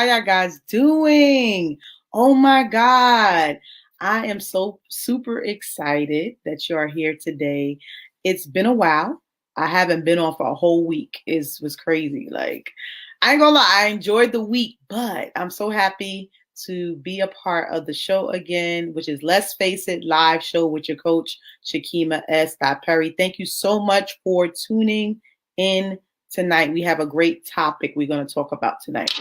How y'all guys doing? Oh my God. I am so super excited that you are here today. It's been a while. I haven't been on for a whole week. It was crazy. Like, I ain't gonna lie, I enjoyed the week, but I'm so happy to be a part of the show again, which is Let's Face It live show with your coach, Shakima S. Perry. Thank you so much for tuning in tonight. We have a great topic we're going to talk about tonight.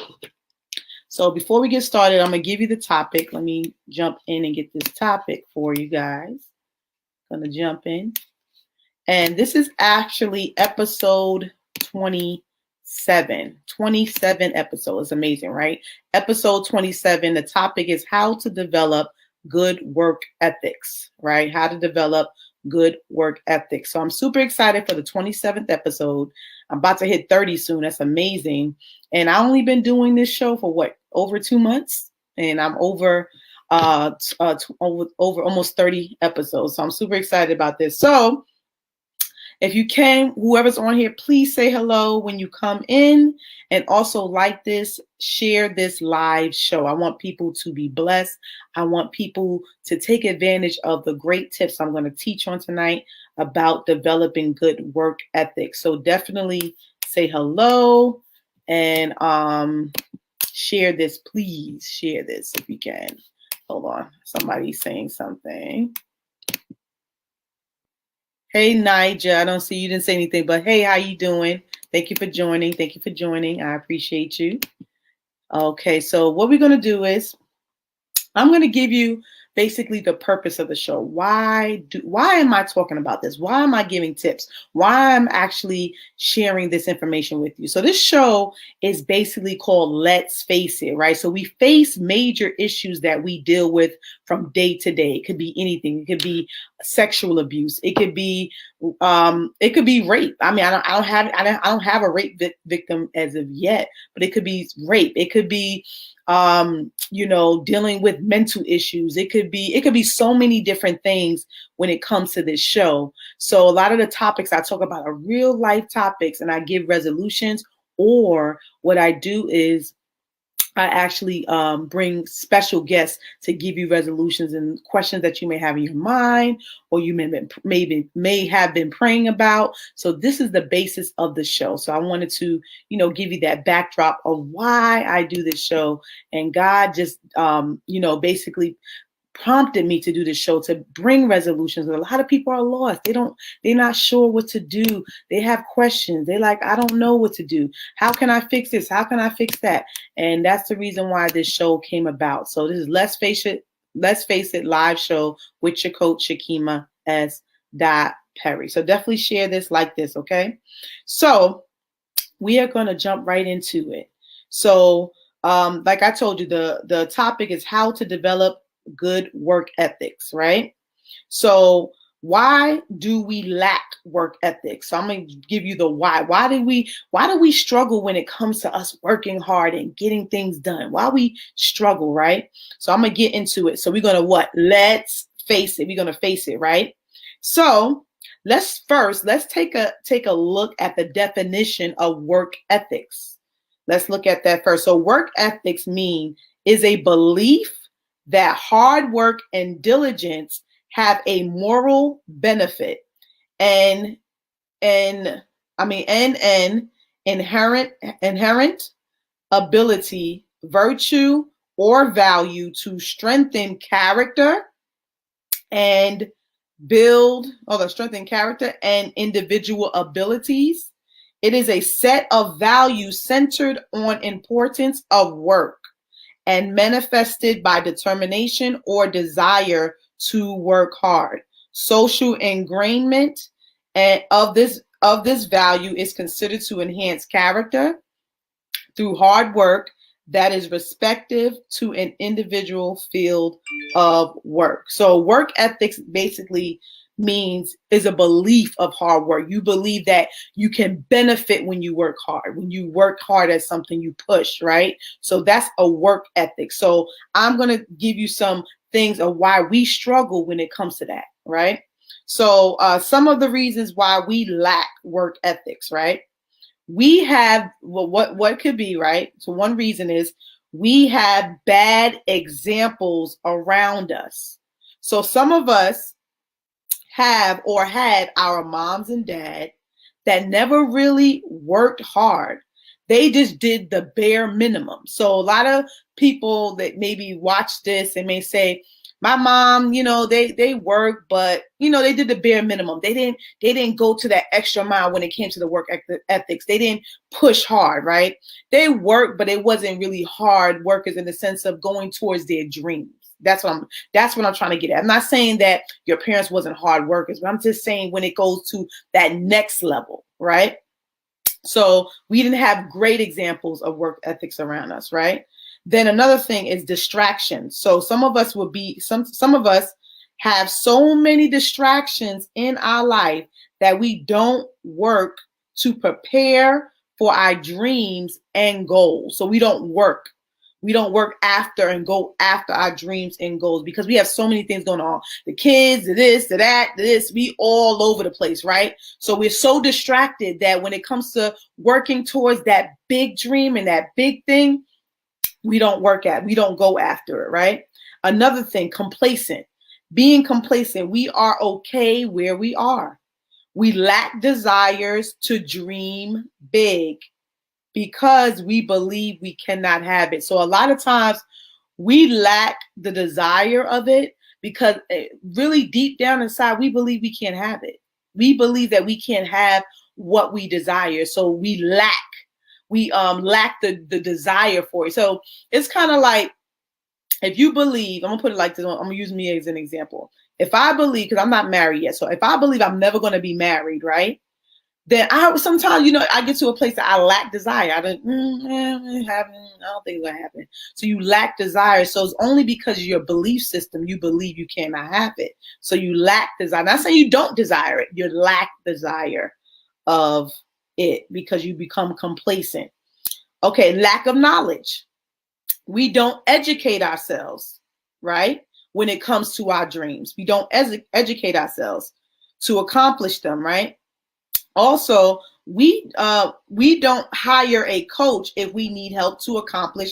So before we get started, I'm going to give you the topic. Let me jump in and get this topic for you guys. Going to jump in. And this is actually episode 27. 27 episodes. Amazing, right? Episode 27. The topic is how to develop good work ethics, right? How to develop good work ethics. So I'm super excited for the 27th episode. I'm about to hit 30 soon. That's amazing. And I only been doing this show for what, over 2 months, and I'm over almost 30 episodes. So I'm super excited about this. So if you can, whoever's on here, please say hello when you come in, and also like this, share this live show. I want people to be blessed. I want people to take advantage of the great tips I'm going to teach on tonight about developing good work ethics. So definitely say hello and share this. Please share this if you can. Hold on. Somebody's saying something. Hey, Nigel, I don't see you didn't say anything, but hey, how you doing? Thank you for joining. Thank you for joining. I appreciate you. Okay, so what we're going to do is I'm going to give you basically the purpose of the show. Why am I talking about this? Why am I giving tips? Why I'm actually sharing this information with you? So this show is basically called Let's Face It, right? So we face major issues that we deal with from day to day. It could be anything. It could be sexual abuse. It could be rape. I mean, I don't have a rape victim as of yet, but it could be rape. It could be dealing with mental issues. It could be so many different things when it comes to this show. So a lot of the topics I talk about are real life topics, and I give resolutions, or what I do is I actually bring special guests to give you resolutions and questions that you may have in your mind, or you may have been praying about. So this is the basis of the show. So I wanted to, give you that backdrop of why I do this show. And God just, basically prompted me to do this show to bring resolutions. A lot of people are lost. They're not sure what to do. They have questions. They're like, I don't know what to do. How can I fix this? How can I fix that? And that's the reason why this show came about. So this is Let's Face It live show with your coach, Shakima S. Perry. So definitely share this, like this, okay? So we are going to jump right into it. So like I told you, the topic is how to develop good work ethics, right? So why do we lack work ethics? So I'm going to give you the why. Why do we struggle when it comes to us working hard and getting things done? Why we struggle, right? So I'm going to get into it. So we're going to let's face it. We're going to face it, right? So let's take a look at the definition of work ethics. Let's look at that first. So work ethics is a belief that hard work and diligence have a moral benefit and an inherent ability, virtue, or value to strengthen character and individual abilities. It is a set of values centered on importance of work and manifested by determination or desire to work hard. Social ingrainment of this value is considered to enhance character through hard work that is respective to an individual field of work. So work ethics basically is a belief of hard work. You believe that you can benefit when you work hard. When you work hard at something, you push, right? So that's a work ethic. So I'm going to give you some things of why we struggle when it comes to that, right? So some of the reasons why we lack work ethics, right? We have what could be, right? So one reason is We have bad examples around us. So some of us have or had our moms and dad that never really worked hard. They just did the bare minimum. So a lot of people that maybe watch this and may say, my mom, they work, but they did the bare minimum. They didn't go to that extra mile when it came to the work ethics. They didn't push hard, right? They worked, but it wasn't really hard workers in the sense of going towards their dreams. That's what I'm trying to get at. I'm not saying that your parents wasn't hard workers, but I'm just saying when it goes to that next level, right? So we didn't have great examples of work ethics around us, right? Then another thing is distractions. So some of us some of us have so many distractions in our life that we don't work to prepare for our dreams and goals. So we don't work. We don't work after and go after our dreams and goals because we have so many things going on. The kids, the this, the that, the this, we all over the place, right? So we're so distracted that when it comes to working towards that big dream and that big thing, we don't go after it, right? Another thing, complacent. Being complacent, we are okay where we are. We lack desires to dream big because we believe we cannot have it. So a lot of times we lack the desire of it because really deep down inside, we believe we can't have it. We believe that we can't have what we desire. So we lack the desire for it. So it's kind of like, if you believe, I'm gonna put it like this, I'm gonna use me as an example. If I believe, because I'm not married yet, so if I believe I'm never gonna be married, right? Then sometimes, I get to a place that I lack desire. I don't think it's gonna happen. So you lack desire. So it's only because of your belief system, you believe you cannot have it. So you lack desire. Not saying you don't desire it, you lack desire of it because you become complacent. Okay, lack of knowledge. We don't educate ourselves, right? When it comes to our dreams, we don't educate ourselves to accomplish them, right? Also, we don't hire a coach if we need help to accomplish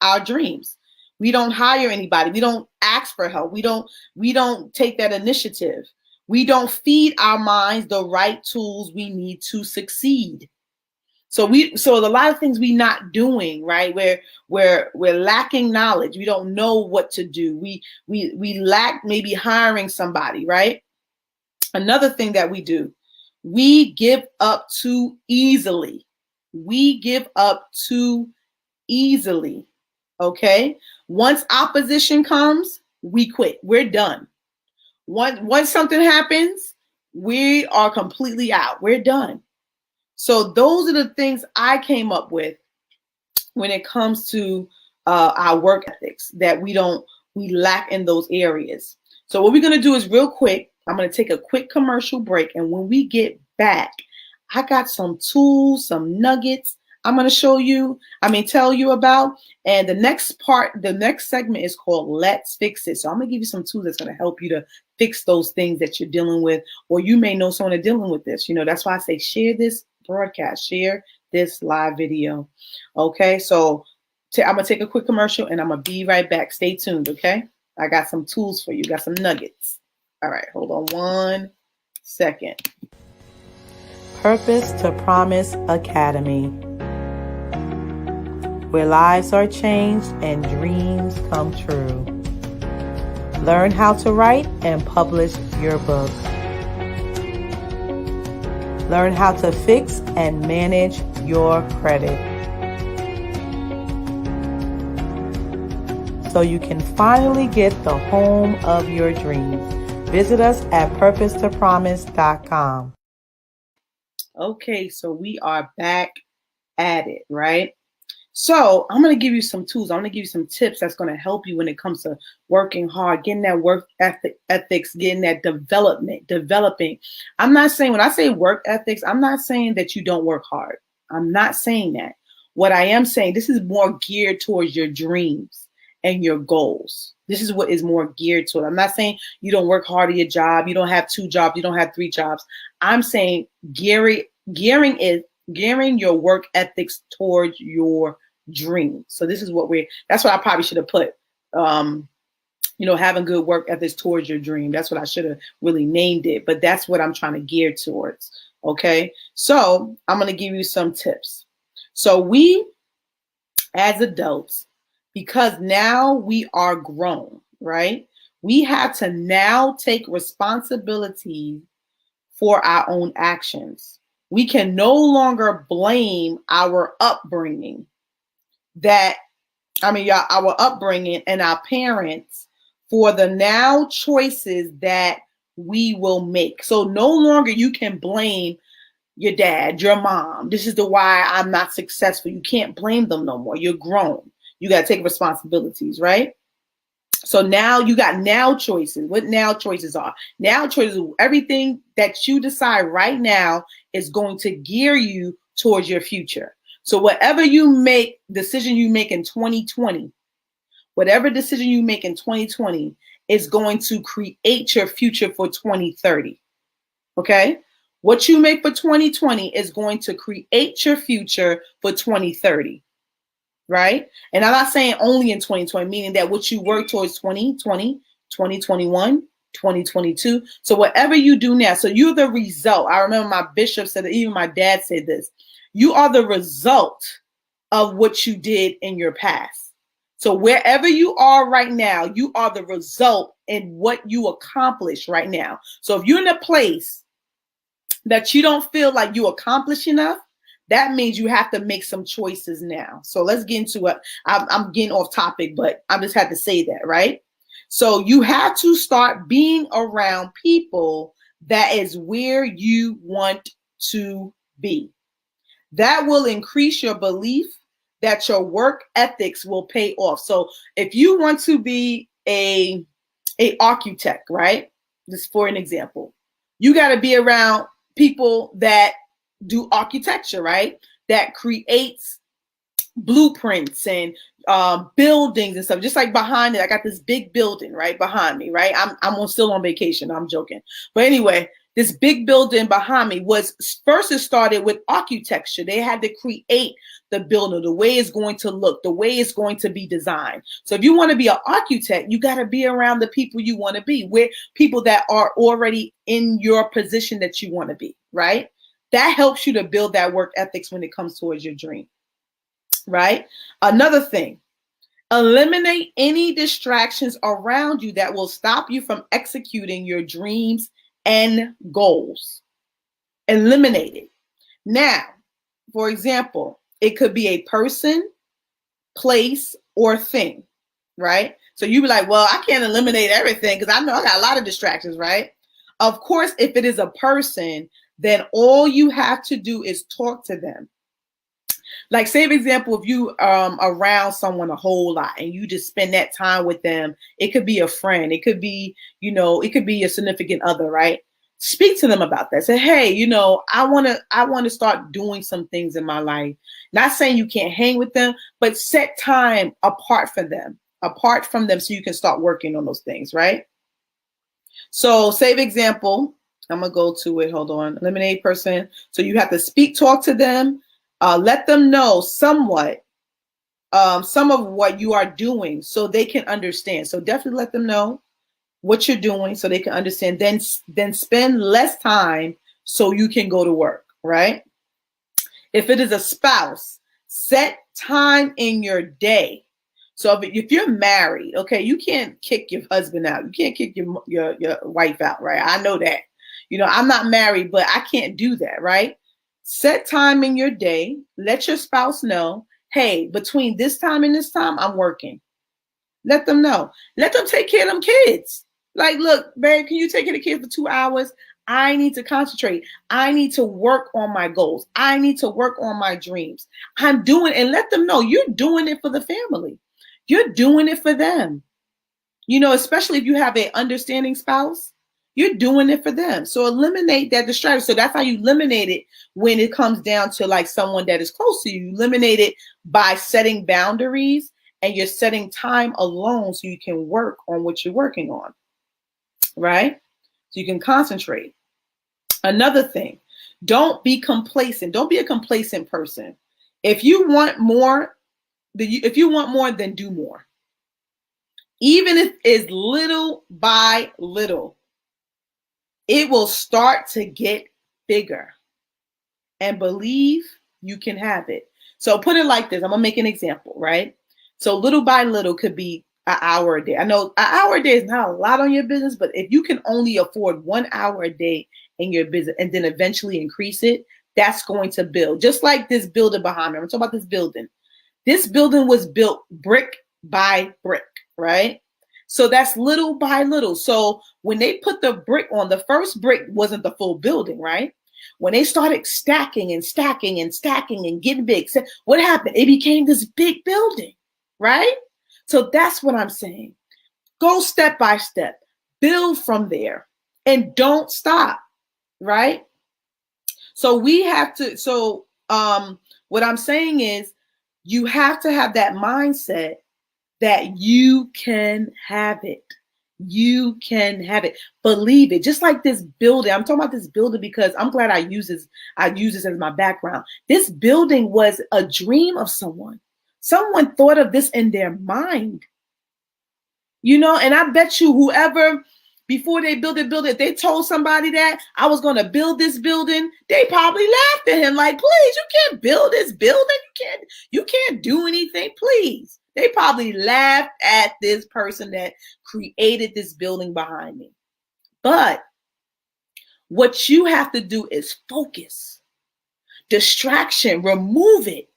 our dreams. We don't hire anybody. We don't ask for help. We don't take that initiative. We don't feed our minds the right tools we need to succeed. So a lot of things we not doing, right? We're lacking knowledge. We don't know what to do. We lack maybe hiring somebody, right? Another thing that we do, we give up too easily. We give up too easily. Okay? Once opposition comes, we quit. We're done. Once something happens, we are completely out. We're done. So those are the things I came up with when it comes to our work ethics that we lack in those areas. So what we're going to do is real quick, I'm going to take a quick commercial break. And when we get back, I got some tools, some nuggets I'm going to tell you about. And the next segment is called Let's Fix It. So I'm going to give you some tools that's going to help you to fix those things that you're dealing with, or you may know someone that's dealing with this. That's why I say share this broadcast, share this live video. Okay, so I'm going to take a quick commercial and I'm going to be right back. Stay tuned, okay? I got some tools for you, got some nuggets. All right, hold on 1 second. Purpose to Promise Academy, where lives are changed and dreams come true. Learn how to write and publish your book. Learn how to fix and manage your credit, so you can finally get the home of your dreams. Visit us at purposetopromise.com. Okay, so we are back at it, right? So I'm going to give you some tools. I'm going to give you some tips that's going to help you when it comes to working hard, getting that work ethics, getting that developing. I'm not saying, when I say work ethics, I'm not saying that you don't work hard. I'm not saying that. What I am saying, this is more geared towards your dreams and your goals. This is what is more geared to it. I'm not saying you don't work hard at your job. You don't have 2 jobs. You don't have 3 jobs. I'm saying gearing your work ethics towards your dream. So this is that's what I probably should have put. Having good work ethics towards your dream. That's what I should have really named it, but that's what I'm trying to gear towards. Okay. So I'm going to give you some tips. So we, as adults, because now we are grown, right? We have to now take responsibility for our own actions. We can no longer blame our upbringing our upbringing and our parents for the now choices that we will make. So no longer you can blame your dad, your mom. This is the why I'm not successful. You can't blame them no more. You're grown. You got to take responsibilities, right? So now you got now choices. What now choices are? Now choices, everything that you decide right now is going to gear you towards your future. So whatever decision you make in 2020, whatever decision you make in 2020 is going to create your future for 2030. Okay? What you make for 2020 is going to create your future for 2030. Right? And I'm not saying only in 2020, meaning that what you work towards 2020, 2021, 2022. So whatever you do now, so you're the result. I remember my bishop said that, even my dad said this. You are the result of what you did in your past. So wherever you are right now, you are the result in what you accomplish right now. So if you're in a place that you don't feel like you accomplish enough, that means you have to make some choices now. So let's get into it. I'm getting off topic, but I just had to say that, right? So you have to start being around people that is where you want to be. That will increase your belief that your work ethics will pay off. So if you want to be a architect, right? Just for an example, you got to be around people that do architecture, right? That creates blueprints and buildings and stuff. Just like behind it, I got this big building right behind me, right? I'm still on vacation. I'm joking. But anyway, this big building behind me was first, it started with architecture. They had to create the building, the way it's going to look, the way it's going to be designed. So if you want to be an architect, you got to be around the people you want to be, where people that are already in your position that you want to be, right? That helps you to build that work ethics when it comes towards your dream, right? Another thing, eliminate any distractions around you that will stop you from executing your dreams and goals. Eliminate it. Now, for example, it could be a person, place, or thing, right? So you be like, well, I can't eliminate everything because I know I got a lot of distractions, right? Of course, if it is a person, then all you have to do is talk to them. Like, say, for example, if you around someone a whole lot and you just spend that time with them, it could be a friend, it could be, it could be a significant other, right? Speak to them about that. Say, hey, I want to start doing some things in my life. Not saying you can't hang with them, but set time apart from them so you can start working on those things, right? So, say, for example, I'm going to go to it. Hold on. Eliminate person. So you have to talk to them, let them know somewhat, some of what you are doing so they can understand. So definitely let them know what you're doing so they can understand. Then spend less time so you can go to work, right? If it is a spouse, set time in your day. So if you're married, okay, you can't kick your husband out. You can't kick your wife out, right? I know that. I'm not married, but I can't do that, right? Set time in your day. Let your spouse know, hey, between this time and this time, I'm working. Let them know. Let them take care of them kids. Like, look, babe, can you take care of the kids for 2 hours? I need to concentrate. I need to work on my goals. I need to work on my dreams. I'm doing, and let them know you're doing it for the family. You're doing it for them. Especially if you have an understanding spouse, you're doing it for them. So eliminate that distraction. So that's how you eliminate it when it comes down to like someone that is close to you. You eliminate it by setting boundaries, and you're setting time alone so you can work on what you're working on, right? So you can concentrate. Another thing, don't be complacent. Don't be a complacent person. If you want more, If you want more, then do more. Even if it's little by little, it will start to get bigger. And believe you can have it. So put it like this. I'm gonna make an example, right? So little by little could be an hour a day. I know an hour a day is not a lot on your business, but if you can only afford 1 hour a day in your business and then eventually increase it, that's going to build. Just like this building behind me. I'm talking about this building. This building was built brick by brick, right? So that's little by little. So when they put the brick on, the first brick wasn't the full building, right? When they started stacking and stacking and stacking and getting big, what happened? It became this big building, right? So that's what I'm saying. Go step by step, build from there, and don't stop, right? So we have to, what I'm saying is you have to have that mindset that you can have it. You can have it. Believe it. Just like this building. I'm talking about this building because I'm glad I use this as my background. This building was a dream of someone. Someone thought of this in their mind. And I bet you whoever, before they built it, if they told somebody that I was going to build this building, they probably laughed at him like, please, you can't build this building. You can't do anything, please. They probably laughed at this person that created this building behind me. But what you have to do is focus. Distraction, remove it.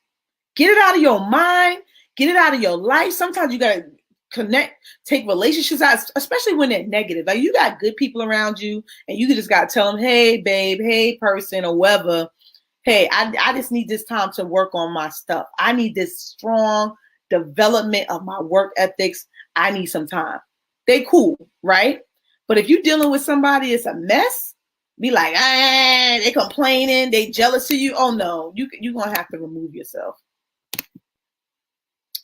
Get it out of your mind. Get it out of your life. Sometimes you got to connect, take relationships out, especially when they're negative. Like you got good people around you and you just got to tell them, hey, babe, hey, person, or whoever, hey, I just need this time to work on my stuff. I need this strong development of my work ethics. I need some time. They cool, right? But if you're dealing with somebody that's a mess, be like, they complaining, they jealous of you. Oh no, you're gonna have to remove yourself.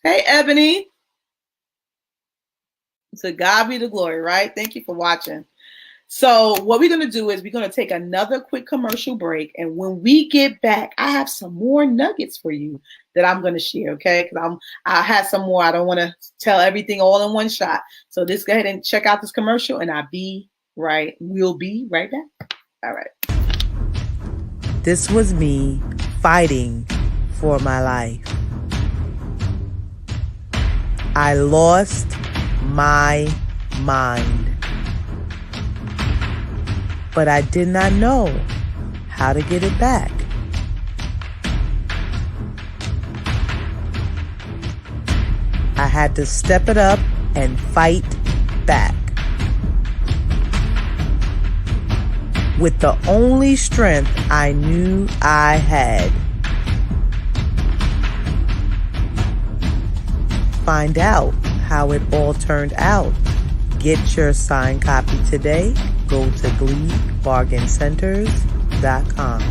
Hey, Ebony. To God be the glory, right? Thank you for watching. So what we're going to do is we're going to take another quick commercial break. And when we get back, I have some more nuggets for you that I'm going to share, okay? Because I have some more. I don't want to tell everything all in one shot. So just go ahead and check out this commercial and we'll be right back. All right. This was me fighting for my life. I lost my mind. But I did not know how to get it back. I had to step it up and fight back. With the only strength I knew I had. Find out how it all turned out. Get your signed copy today. Go to GleeBargainCenters.com.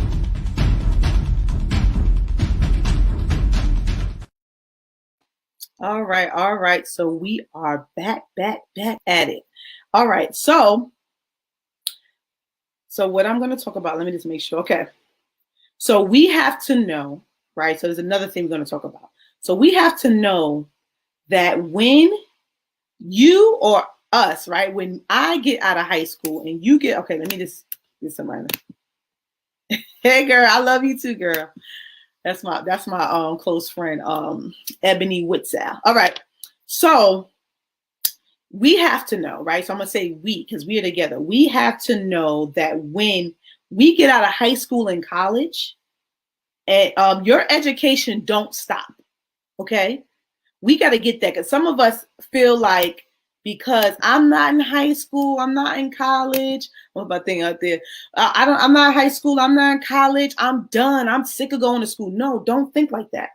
All right. So we are back at it. All right. So what I'm going to talk about, let me just make sure. Okay. So we have to know, right? So there's another thing we're going to talk about. So we have to know that when you or us, right? When I get out of high school and you get, okay, let me just get somebody. Hey girl, I love you too, girl. That's my close friend, Ebony Witzel. All right. So we have to know, right? So I'm gonna say we, because we are together. We have to know that when we get out of high school and college, and your education don't stop. Okay. We got to get that, because some of us feel like, because I'm not in high school, I'm not in college. What about thing out there? I'm not in high school, I'm not in college, I'm done, I'm sick of going to school. No, don't think like that.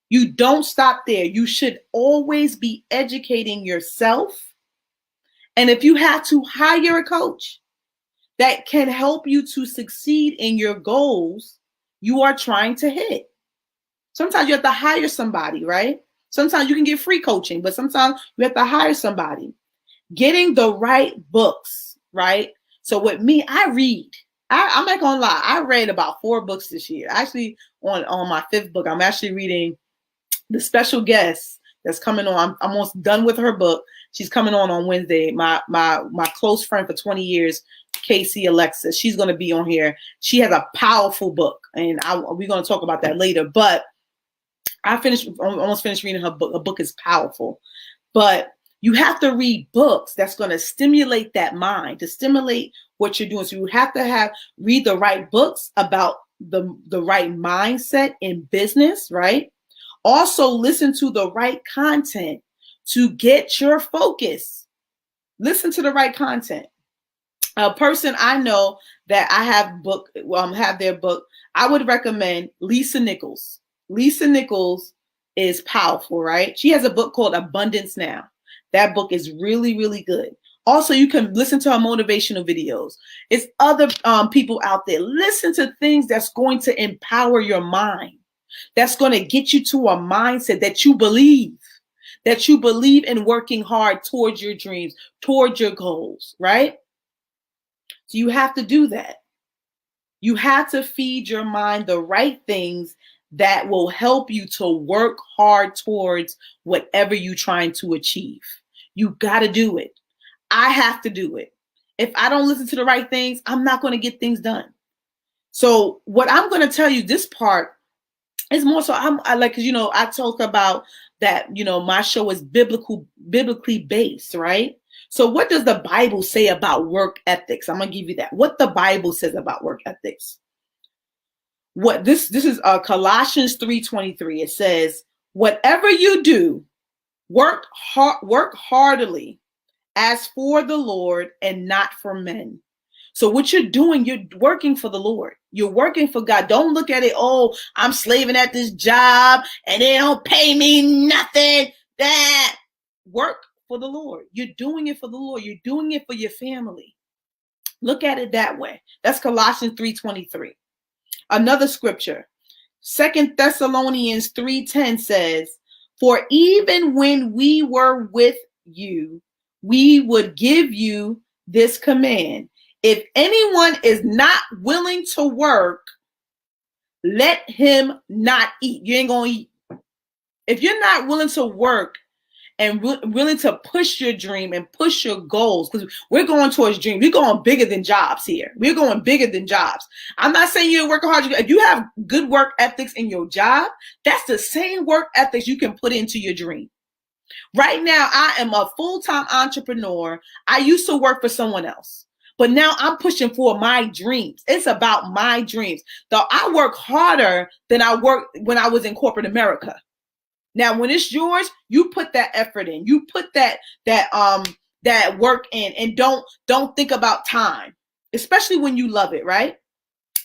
You don't stop there. You should always be educating yourself. And if you have to hire a coach that can help you to succeed in your goals you are trying to hit. Sometimes you have to hire somebody, right? Sometimes you can get free coaching, but sometimes you have to hire somebody. Getting the right books, right? So with me, I read. I'm not gonna lie. I read about 4 books this year. Actually, on my 5th book, I'm actually reading the special guest that's coming on, I'm almost done with her book. She's coming on Wednesday. My close friend for 20 years, Casey Alexis. She's going to be on here. She has a powerful book, and we're going to talk about that later. But I almost finished reading her book. Her book is powerful. But you have to read books that's going to stimulate that mind, to stimulate what you're doing. So you have to read the right books about the right mindset in business, right? Also listen to the right content to get your focus. Listen to the right content. A person I know that I have their book, I would recommend Lisa Nichols. Lisa Nichols is powerful, right? She has a book called Abundance Now. That book is really, really good. Also, you can listen to her motivational videos. It's other people out there. Listen to things that's going to empower your mind. That's going to get you to a mindset that you believe in working hard towards your dreams, towards your goals, right? So you have to do that. You have to feed your mind the right things that will help you to work hard towards whatever you're trying to achieve. You got to do it. I have to do it. If I don't listen to the right things, I'm not going to get things done. So what I'm going to tell you, this part is more so because I talk about that, my show is biblically based, right? So what does the Bible say about work ethics? I'm going to give you that. What the Bible says about work ethics. What this is Colossians 3:23. It says, whatever you do, work heartily as for the Lord and not for men. So what you're doing, you're working for the Lord. You're working for God. Don't look at it, oh, I'm slaving at this job and they don't pay me nothing. That work for the Lord. You're doing it for the Lord. You're doing it for your family. Look at it that way. That's Colossians 3:23. Another scripture, 2 Thessalonians 3:10 says, for even when we were with you, we would give you this command. If anyone is not willing to work, let him not eat. You ain't going to eat. If you're not willing to work and willing to push your dream and push your goals, because we're going towards dreams. We're going bigger than jobs here. We're going bigger than jobs. I'm not saying you're working hard. If you have good work ethics in your job, that's the same work ethics you can put into your dream. Right now, I am a full-time entrepreneur. I used to work for someone else, but now I'm pushing for my dreams. It's about my dreams. Though I work harder than I worked when I was in corporate America. Now, when it's yours, you put that effort in. You put that work in, and don't think about time, especially when you love it, right?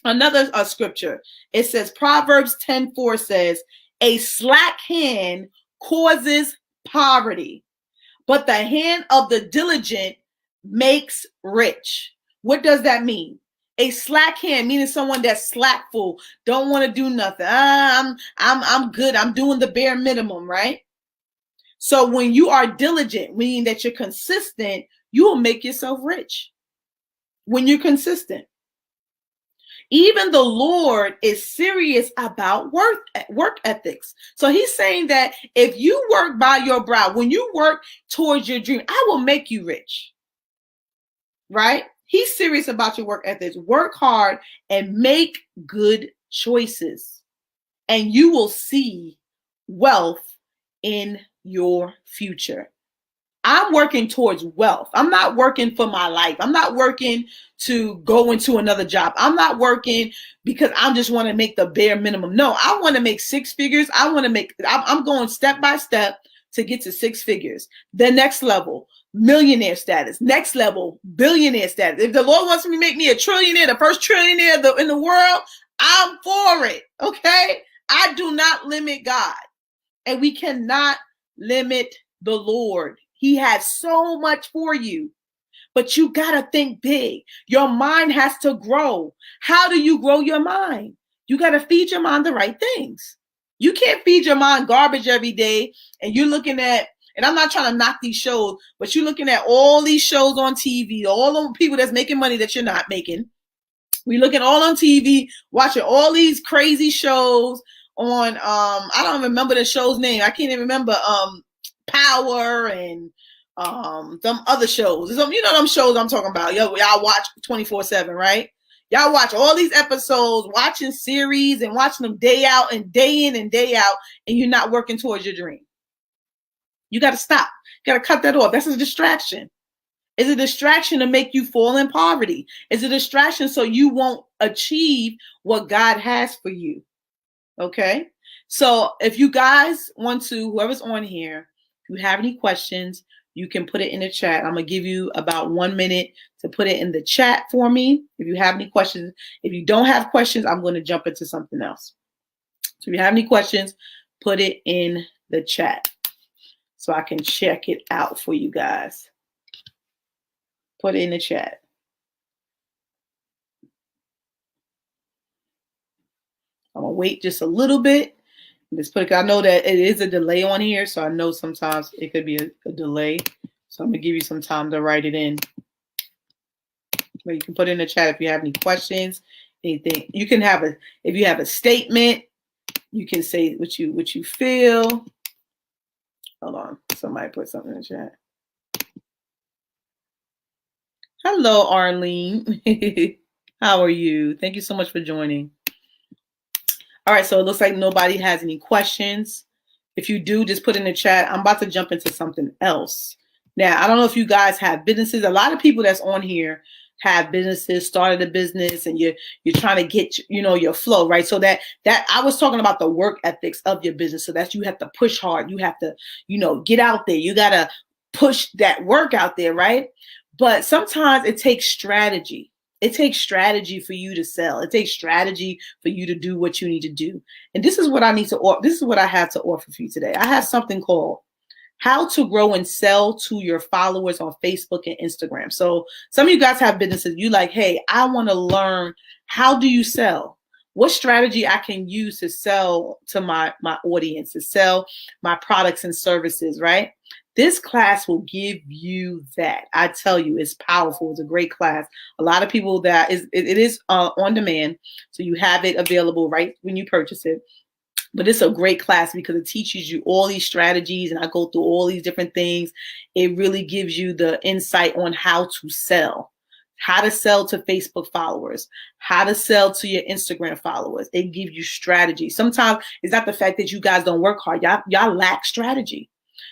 Another scripture, it says Proverbs 10:4 says, a slack hand causes poverty, but the hand of the diligent makes rich. What does that mean? A slack hand, meaning someone that's slackful, don't want to do nothing. I'm good. I'm doing the bare minimum, right? So when you are diligent, meaning that you're consistent, you will make yourself rich. When you're consistent. Even the Lord is serious about work ethics. So he's saying that if you work by your brow, when you work towards your dream, I will make you rich. Right? He's serious about your work ethics. Work hard and make good choices, and you will see wealth in your future. I'm working towards wealth. I'm not working for my life. I'm not working to go into another job. I'm not working because I just want to make the bare minimum. No, I want to make six figures. I'm going step by step to get to six figures. The next level, millionaire status. Next level, billionaire status. If the Lord wants me to make me a trillionaire, the first trillionaire in the world, I'm for it. Okay? I do not limit God. And we cannot limit the Lord. He has so much for you. But you got to think big. Your mind has to grow. How do you grow your mind? You got to feed your mind the right things. You can't feed your mind garbage every day, and you're looking at, and I'm not trying to knock these shows, but you're looking at all these shows on TV, all the people that's making money that you're not making. We looking all on TV, watching all these crazy shows, on I don't remember the show's name. I can't even remember Power and some other shows. You know them shows I'm talking about. Y'all watch 24/7, right? Y'all watch all these episodes, watching series and watching them day out and day in and day out, and you're not working towards your dream. You got to stop. You got to cut that off. That's a distraction. It's a distraction to make you fall in poverty. It's a distraction so you won't achieve what God has for you. Okay? So if you guys want to, whoever's on here, if you have any questions, you can put it in the chat. I'm going to give you about 1 minute to put it in the chat for me. If you have any questions, if you don't have questions, I'm going to jump into something else. So if you have any questions, put it in the chat so I can check it out for you guys. Put it in the chat. I'm going to wait just a little bit. Just put it, I know that it is a delay on here, so I know sometimes it could be a delay. So I'm going to give you some time to write it in. But you can put it in the chat if you have any questions, anything. You can have if you have a statement, you can say what you feel. Hold on. Somebody put something in the chat. Hello, Arlene. How are you? Thank you so much for joining. All right, so it looks like nobody has any questions. If you do, just put in the chat. I'm about to jump into something else. Now, I don't know if you guys have businesses. A lot of people that's on here have businesses, started a business, and you're trying to get, your flow, right? So that I was talking about the work ethics of your business. So that you have to push hard. You have to, get out there. You got to push that work out there, right? But sometimes it takes strategy. It takes strategy for you to sell. It takes strategy for you to do what you need to do. And this is what I need to offer. This is what I have to offer for you today. I have something called How to Grow and Sell to Your Followers on Facebook and Instagram. So some of you guys have businesses. You like, hey, I want to learn, how do you sell? What strategy I can use to sell to my audience, to sell my products and services, right? This class will give you that. I tell you, it's powerful. It's a great class. A lot of people it is on demand. So you have it available right when you purchase it. But it's a great class because it teaches you all these strategies, and I go through all these different things. It really gives you the insight on how to sell. How to sell to Facebook followers, how to sell to your Instagram followers. It gives you strategy. Sometimes it's not the fact that you guys don't work hard. Y'all lack strategy.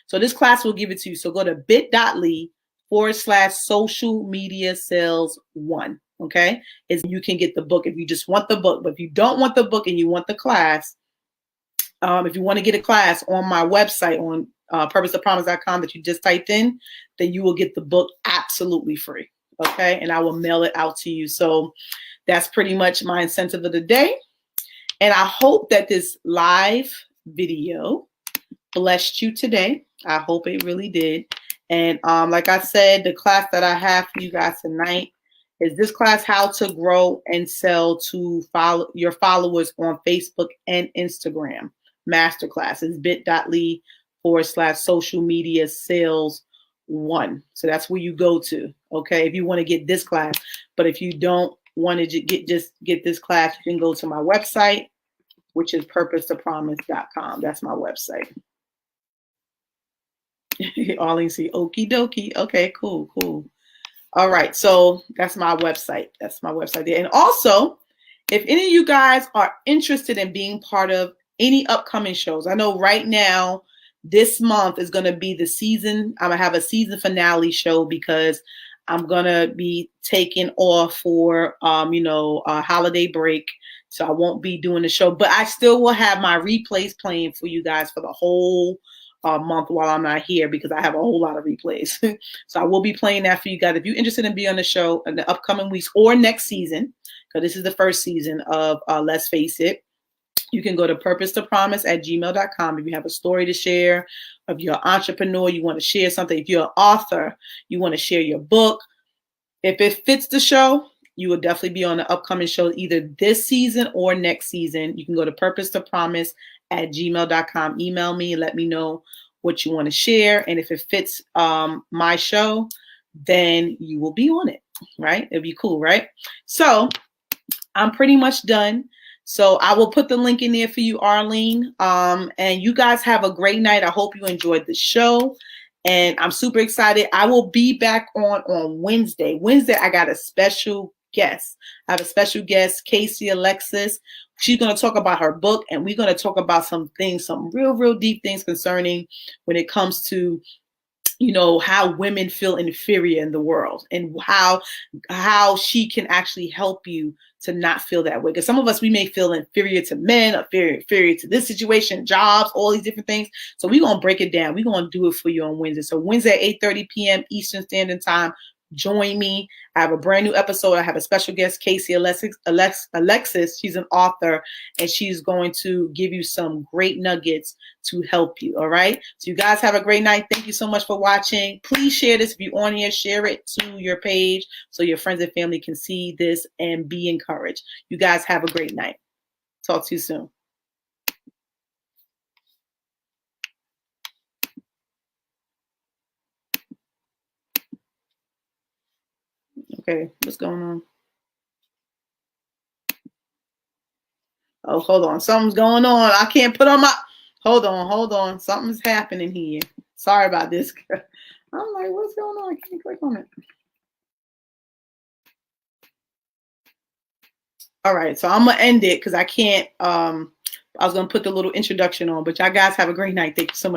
So this class will give it to you. So go to bit.ly/social media sales 1. Okay. You can get the book if you just want the book. But if you don't want the book and you want the class, if you want to get a class on my website on purposeofpromise.com that you just typed in, then you will get the book absolutely free. Okay. And I will mail it out to you. So that's pretty much my incentive of the day. And I hope that this live video blessed you today. I hope it really did. And like I said, the class that I have for you guys tonight is this class, How to Grow and Sell to Your Followers on Facebook and Instagram. Masterclass is bit.ly/social media sales 1. So that's where you go to. Okay. If you want to get this class, but if you don't want to get this class, you can go to my website, which is purposetopromise.com. That's my website. Arlene see, okie dokie. Okay, cool. All right, so that's my website. That's my website there. And also, if any of you guys are interested in being part of any upcoming shows, I know right now, this month is going to be the season. I'm going to have a season finale show because I'm going to be taking off for, a holiday break. So I won't be doing the show, but I still will have my replays playing for you guys for the whole month while I'm not here because I have a whole lot of replays. So I will be playing that for you guys. If you're interested in being on the show in the upcoming weeks or next season, because this is the first season of Let's Face It, you can go to purposetopromise@gmail.com. If you have a story to share, if you're an entrepreneur, you want to share something, if you're an author, you want to share your book. If it fits the show, you will definitely be on the upcoming show either this season or next season. You can go to purposetopromise@gmail.com. Email me, let me know what you want to share. And if it fits my show, then you will be on it, right? It'll be cool, right? So I'm pretty much done. So I will put the link in there for you, Arlene. And you guys have a great night. I hope you enjoyed the show. And I'm super excited. I will be back on Wednesday. Wednesday, I got a special guest. I have a special guest, Casey Alexis. She's going to talk about her book, and we're going to talk about some things, some real deep things concerning when it comes to, you know, how women feel inferior in the world, and how she can actually help you to not feel that way. Because some of us, we may feel inferior to men, inferior to this situation, jobs, all these different things. So we're going to break it down. We're going to do it for you on Wednesday. So Wednesday at 8:30 p.m. Eastern Standard Time. Join me. I have a brand new episode. I have a special guest, Casey Alexis. She's an author, and she's going to give you some great nuggets to help you. All right. So you guys have a great night. Thank you so much for watching. Please share this. If you're on here, share it to your page so your friends and family can see this and be encouraged. You guys have a great night. Talk to you soon. Okay, what's going on? Oh, hold on. Something's going on. I can't put on my... Hold on. Something's happening here. Sorry about this. I'm like, what's going on? I can't click on it. All right, so I'm going to end it because I can't... I was going to put the little introduction on, but y'all guys have a great night. Thank you so much.